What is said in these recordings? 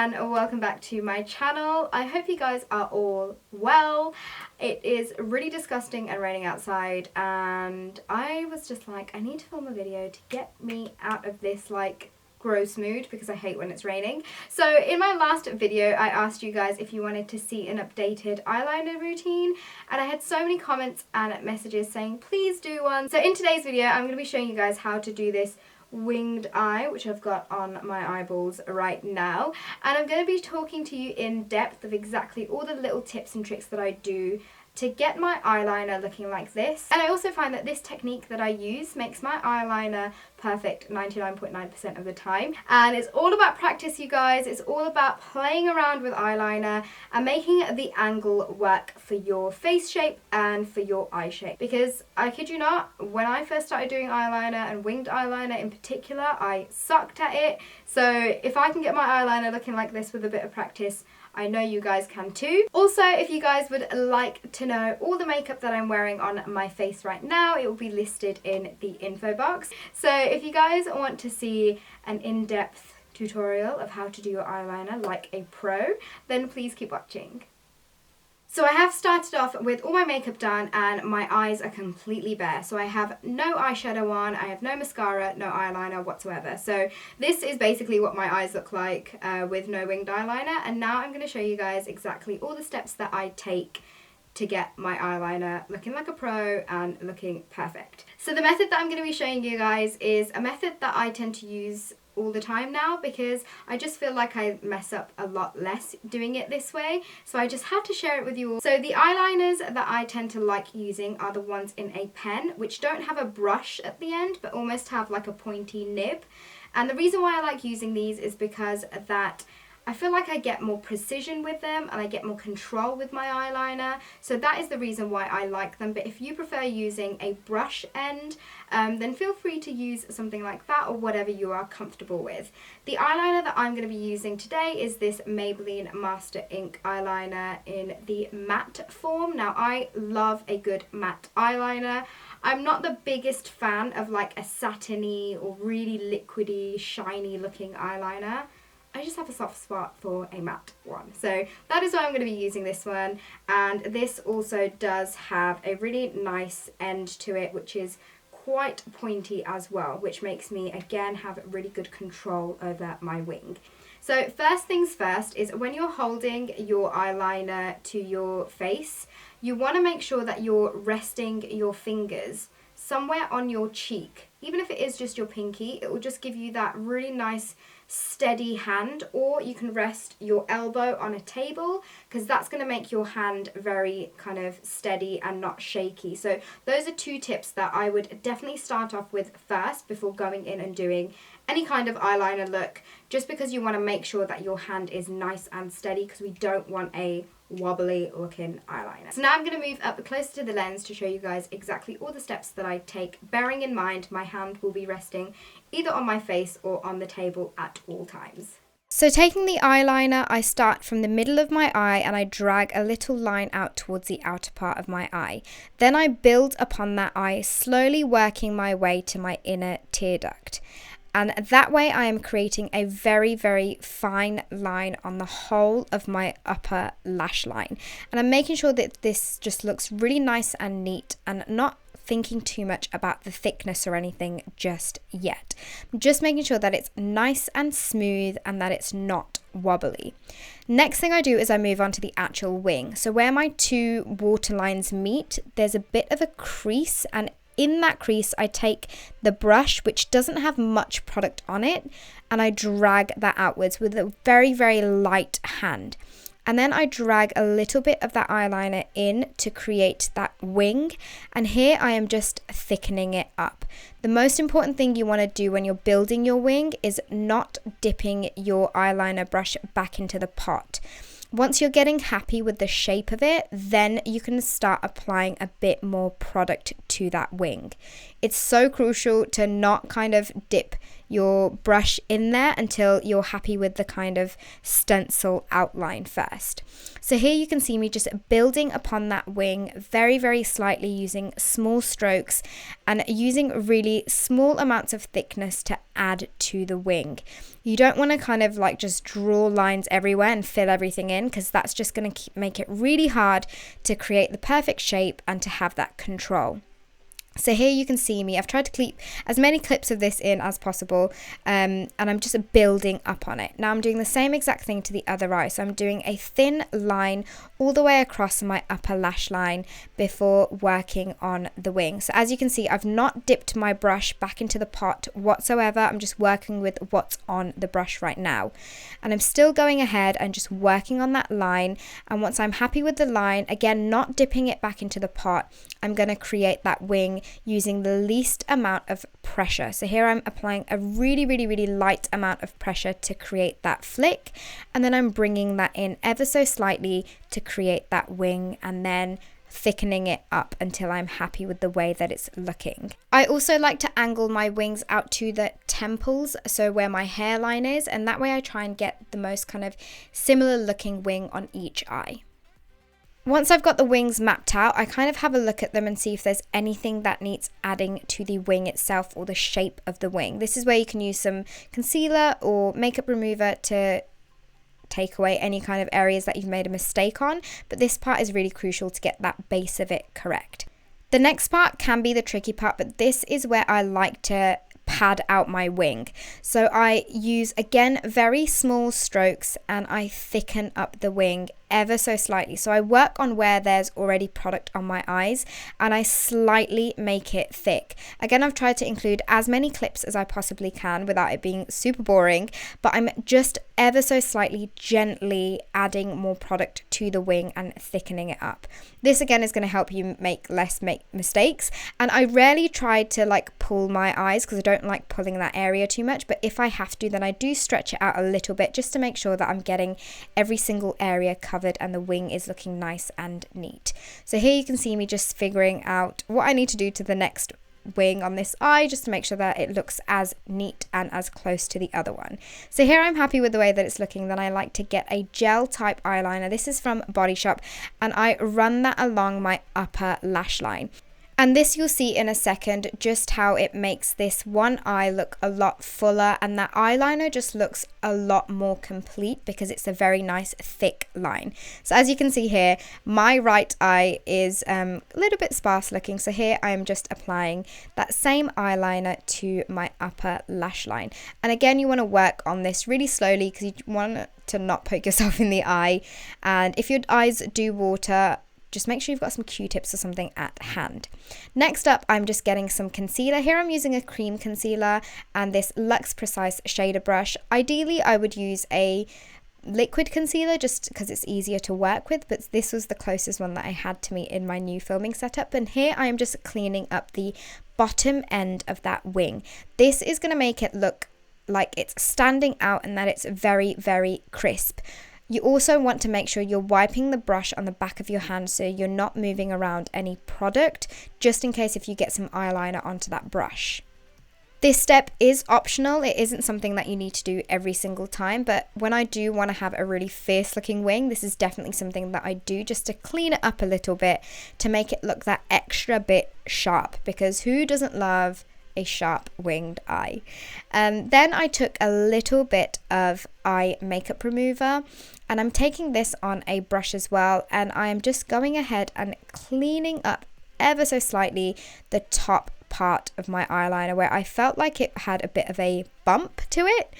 and welcome back to my channel. I hope you guys are all well. It is really disgusting and raining outside, and I was just like, I need to film a video to get me out of this like gross mood because I hate when it's raining. So in my last video I asked you guys if you wanted to see an updated eyeliner routine, and I had so many comments and messages saying please do one. So in today's video I'm going to be showing you guys how to do this winged eye, which I've got on my eyeballs right now, and I'm going to be talking to you in depth of exactly all the little tips and tricks that I do to get my eyeliner looking like this. And I also find that this technique that I use makes my eyeliner perfect 99.9% of the time. And it's all about practice, you guys. It's all about playing around with eyeliner and making the angle work for your face shape and for your eye shape. Because I kid you not, when I first started doing eyeliner, and winged eyeliner in particular, I sucked at it. So if I can get my eyeliner looking like this with a bit of practice, I know you guys can too. Also, if you guys would like to know all the makeup that I'm wearing on my face right now, it will be listed in the info box. So if you guys want to see an in-depth tutorial of how to do your eyeliner like a pro, then please keep watching. So I have started off with all my makeup done and my eyes are completely bare. So I have no eyeshadow on, I have no mascara, no eyeliner whatsoever. So this is basically what my eyes look like with no winged eyeliner. And now I'm going to show you guys exactly all the steps that I take to get my eyeliner looking like a pro and looking perfect. So the method that I'm going to be showing you guys is a method that I tend to use all the time now, because I just feel like I mess up a lot less doing it this way, so I just had to share it with you all. So the eyeliners that I tend to like using are the ones in a pen, which don't have a brush at the end but almost have like a pointy nib. And the reason why I like using these is because that I feel like I get more precision with them and I get more control with my eyeliner, so that is the reason why I like them. But if you prefer using a brush end, then feel free to use something like that or whatever you are comfortable with. The eyeliner that I'm going to be using today is this Maybelline Master Ink eyeliner in the matte form. Now I love a good matte eyeliner. I'm not the biggest fan of like a satiny or really liquidy, shiny looking eyeliner. I just have a soft spot for a matte one. So that is why I'm going to be using this one. And this also does have a really nice end to it, which is quite pointy as well, which makes me again have really good control over my wing. So first things first is when you're holding your eyeliner to your face, you want to make sure that you're resting your fingers somewhere on your cheek. Even if it is just your pinky, it will just give you that really nice steady hand, or you can rest your elbow on a table because that's going to make your hand very kind of steady and not shaky. So those are two tips that I would definitely start off with first before going in and doing any kind of eyeliner look, just because you want to make sure that your hand is nice and steady, because we don't want a wobbly looking eyeliner. So now I'm going to move up closer to the lens to show you guys exactly all the steps that I take, bearing in mind my hand will be resting either on my face or on the table at all times. So taking the eyeliner, I start from the middle of my eye and I drag a little line out towards the outer part of my eye. Then I build upon that eye, slowly working my way to my inner tear duct. And that way I am creating a very, very fine line on the whole of my upper lash line. And I'm making sure that this just looks really nice and neat, and not thinking too much about the thickness or anything just yet. I'm just making sure that it's nice and smooth and that it's not wobbly. Next thing I do is I move on to the actual wing. So where my two waterlines meet, there's a bit of a crease, and in that crease, I take the brush, which doesn't have much product on it, and I drag that outwards with a very, very light hand. And then I drag a little bit of that eyeliner in to create that wing. And here I am just thickening it up. The most important thing you want to do when you're building your wing is not dipping your eyeliner brush back into the pot. Once you're getting happy with the shape of it, then you can start applying a bit more product to that wing. It's so crucial to not kind of dip your brush in there until you're happy with the kind of stencil outline first. So here you can see me just building upon that wing very, very slightly using small strokes and using really small amounts of thickness to add to the wing. You don't want to kind of like just draw lines everywhere and fill everything in, because that's just going to make it really hard to create the perfect shape and to have that control. So here you can see me, I've tried to keep as many clips of this in as possible, and I'm just building up on it. Now I'm doing the same exact thing to the other eye. So I'm doing a thin line all the way across my upper lash line before working on the wing. So as you can see, I've not dipped my brush back into the pot whatsoever. I'm just working with what's on the brush right now. And I'm still going ahead and just working on that line. And once I'm happy with the line, again, not dipping it back into the pot, I'm going to create that wing using the least amount of pressure. So here I'm applying a really, really, really light amount of pressure to create that flick, and then I'm bringing that in ever so slightly to create that wing, and then thickening it up until I'm happy with the way that it's looking. I also like to angle my wings out to the temples, so where my hairline is, and that way I try and get the most kind of similar looking wing on each eye. Once I've got the wings mapped out, I kind of have a look at them and see if there's anything that needs adding to the wing itself or the shape of the wing. This is where you can use some concealer or makeup remover to take away any kind of areas that you've made a mistake on, but this part is really crucial to get that base of it correct. The next part can be the tricky part, but this is where I like to pad out my wing. So I use, again, very small strokes and I thicken up the wing ever so slightly. So I work on where there's already product on my eyes and I slightly make it thick. Again, I've tried to include as many clips as I possibly can without it being super boring, but I'm just ever so slightly gently adding more product to the wing and thickening it up. This again is going to help you make mistakes, and I rarely try to like pull my eyes because I don't like pulling that area too much, but if I have to, then I do stretch it out a little bit just to make sure that I'm getting every single area covered and the wing is looking nice and neat. So here you can see me just figuring out what I need to do to the next wing on this eye just to make sure that it looks as neat and as close to the other one. So here I'm happy with the way that it's looking. Then I like to get a gel type eyeliner. This is from Body Shop, and I run that along my upper lash line. And this you'll see in a second just how it makes this one eye look a lot fuller, and that eyeliner just looks a lot more complete because it's a very nice thick line. So as you can see here, my right eye is a little bit sparse looking. So here I am just applying that same eyeliner to my upper lash line. And again, you want to work on this really slowly because you want to not poke yourself in the eye. And if your eyes do water, just make sure you've got some Q-tips or something at hand. Next up, I'm just getting some concealer. Here I'm using a cream concealer and this Luxe Precise shader brush. Ideally, I would use a liquid concealer just because it's easier to work with, but this was the closest one that I had to me in my new filming setup. And here I am just cleaning up the bottom end of that wing. This is going to make it look like it's standing out and that it's very, very crisp. You also want to make sure you're wiping the brush on the back of your hand so you're not moving around any product, just in case if you get some eyeliner onto that brush. This step is optional. It isn't something that you need to do every single time, but when I do want to have a really fierce looking wing, this is definitely something that I do just to clean it up a little bit to make it look that extra bit sharp, because who doesn't love a sharp winged eye? Then I took a little bit of eye makeup remover and I'm taking this on a brush as well, and I am just going ahead and cleaning up ever so slightly the top part of my eyeliner where I felt like it had a bit of a bump to it.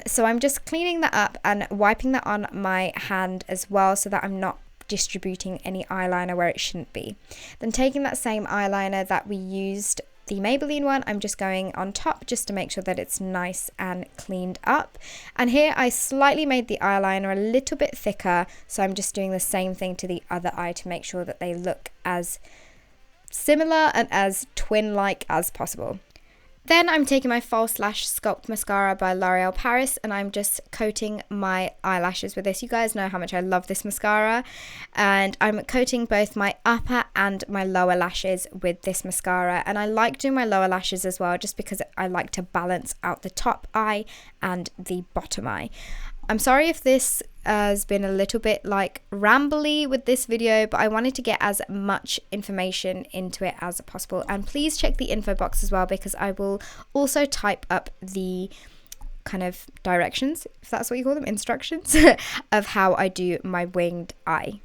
So I'm just cleaning that up and wiping that on my hand as well so that I'm not distributing any eyeliner where it shouldn't be. Then taking that same eyeliner that we used, the Maybelline one, I'm just going on top just to make sure that it's nice and cleaned up. And here I slightly made the eyeliner a little bit thicker, so I'm just doing the same thing to the other eye to make sure that they look as similar and as twin-like as possible. Then I'm taking my False Lash Sculpt Mascara by L'Oreal Paris, and I'm just coating my eyelashes with this. You guys know how much I love this mascara, and I'm coating both my upper and my lower lashes with this mascara. And I like doing my lower lashes as well, just because I like to balance out the top eye and the bottom eye. I'm sorry if this has been a little bit like rambly with this video, but I wanted to get as much information into it as possible. And please check the info box as well, because I will also type up the kind of directions, if that's what you call them, instructions, of how I do my winged eye.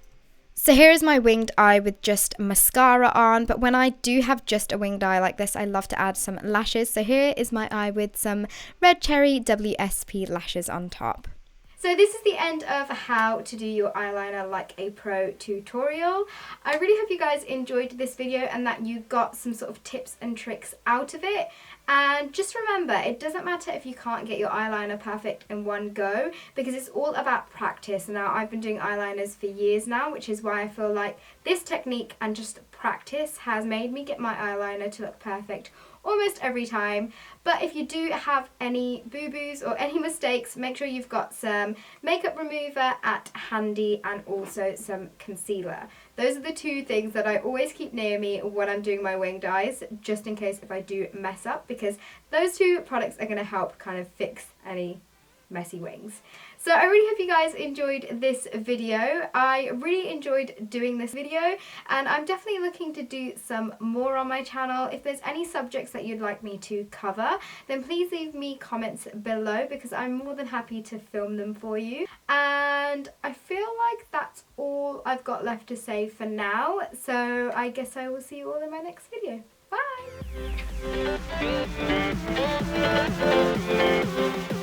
So here is my winged eye with just mascara on, but when I do have just a winged eye like this, I love to add some lashes. So here is my eye with some Red Cherry WSP lashes on top. So this is the end of how to do your eyeliner like a pro tutorial. I really hope you guys enjoyed this video and that you got some sort of tips and tricks out of it. And just remember, it doesn't matter if you can't get your eyeliner perfect in one go, because it's all about practice. Now, I've been doing eyeliners for years now, which is why I feel like this technique and just practice has made me get my eyeliner to look perfect almost every time. But if you do have any boo-boos or any mistakes, make sure you've got some makeup remover at handy and also some concealer. Those are the two things that I always keep near me when I'm doing my winged eyes, just in case if I do mess up, because those two products are going to help kind of fix any messy wings. So I really hope you guys enjoyed this video. I really enjoyed doing this video, and I'm definitely looking to do some more on my channel. If there's any subjects that you'd like me to cover, then please leave me comments below, because I'm more than happy to film them for you. And I feel like that's all I've got left to say for now, so I guess I will see you all in my next video. Bye!